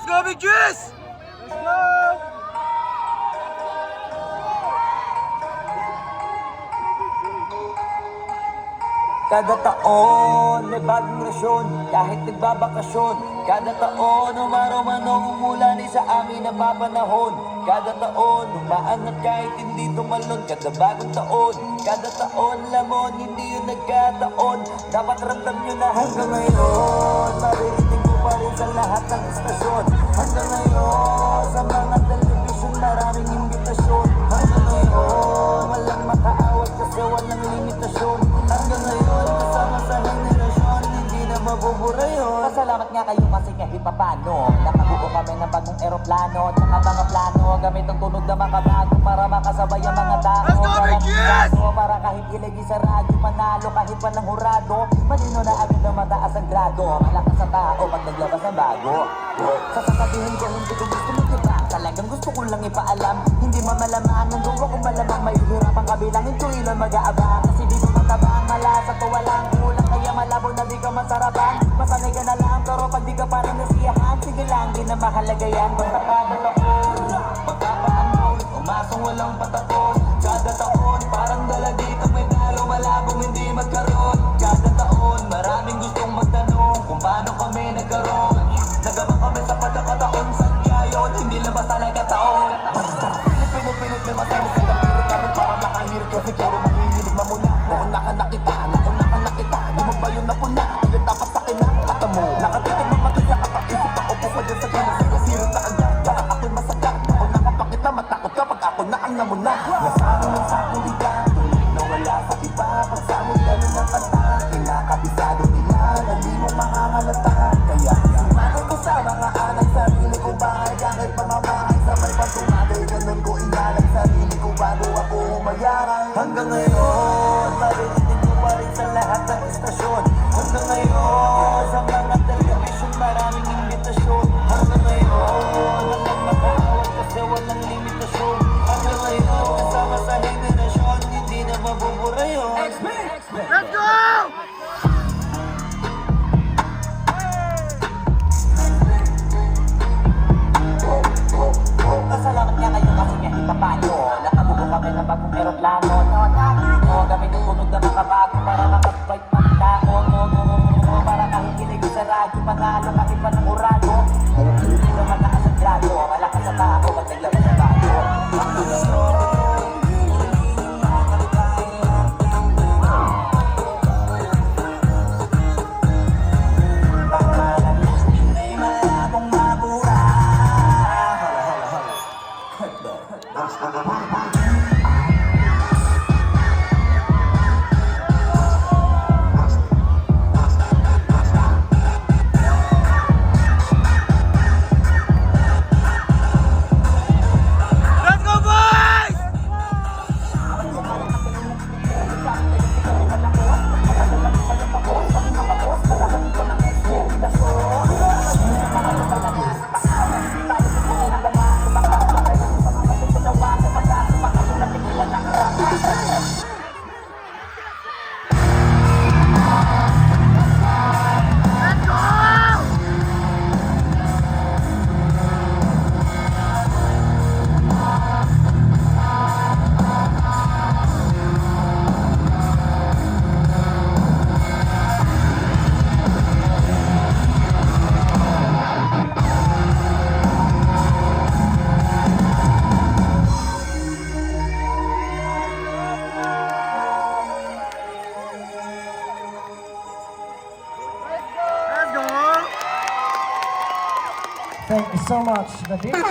Let's go, Big Juice! Let's go! Kada taon may bagong rasyon, kahit nagbabakasyon. Kada taon umaraw man o umulan, sa amin ang mapanahon. Kada taon umaangat kahit hindi tumalon. Kada bagong taon, kada taon lamon, hindi yun nagkataon. Dapat ramdam nyo na hanggang ngayon maririnig mo pa rin sa lahat ng istasyon. Hanggang ngayon sa mga telebisyon maraming imbitasyon. Hanggang ngayon walang makaawat kasi walang limitasyon. Hanggang ngayon kasama sa henerasyon, hindi na mabubura yun. Pasalamat nga kayo kasi kahit papano nakabuo kami ng bagong eroplano. Tsaka mga plano gamit ang tunog na makabago para makasabay ang mga tao. Let's go, Big Juice! Para kahit ilagay sa radyo, panalo kahit pa ng hurado. Malino na agad na mataas ang grado. Malakas sa tao pag naglabas ng bago. Sasasabihin ko hindi ko gusto mag-iba. Talagang gusto ko lang ipaalam. Hindi mamalamaan ng gawa kung malamang may hirap ang kabilangin ko ilan mag-aabang. Kasi di ko matabang malasa to walang kulang. Kaya malabo na di ka masarapan. Masanay ka na lang pero pag di ka parang nasiyahan, sige lang di na mahalaga yan. Basta pagal ako pagkapaanol, umasong walang patapon. Kada taon parang dala dito may talo, malabong hindi magkaroon. Kada taon maraming gustong magtanong kung paano kami nagkaroon. Nagabang kami sa pagkakataon, sadya yun, hindi lang basta nagkataon. Pinupinut may matalis sa kapiro namin para makahirap ko. Siguro mahihilig mamuna. Noon nakanakita, di mo ba yun napuna? Kaya dapat sa akin ang kata mo. Nakatitig mo makita kapaisip ako po pa dyan sa gano'n. Sigasiro na agad, baka ako'y masagat. Ako nakapakita, matakot ka pag ako na ang namuna. Nasama mo sa akin di ka, tuloy na wala sa iba. Pagsamo gano'n ang kanta, kinakabisado nila na di mo makakalata. Kaya sumagot ko sa mga anak, sarili ko bahay. Kahit pamamahay sa may pagtumagay, ganun ko inalag sarili ko bago ako humayaran. Hanggang ngayon, maririnig ko pa rin sa lahat ng istasyon. Hanggang ngayon, sa mga telebisyon maraming imbitasyon. Hanggang ngayon, walang makaawat kasi walang limitasyon. Hanggang ngayon, kasama sa henerasyon, hindi na mabubura yun. Let's go! Pasalamat nga kayo kasi kahit papano nakabuo kami ng bagong eroplano. Gamit ang tunog na makabago para makapag magtao. Para kahit kilig sa radyo, panalo kahit pa ng urado. Hindi na mataas ang grado, malakas sa tao pag naglabas ng bago. Let's go, boys! Let's go! Let's go! Thank you so much. The Big Juice.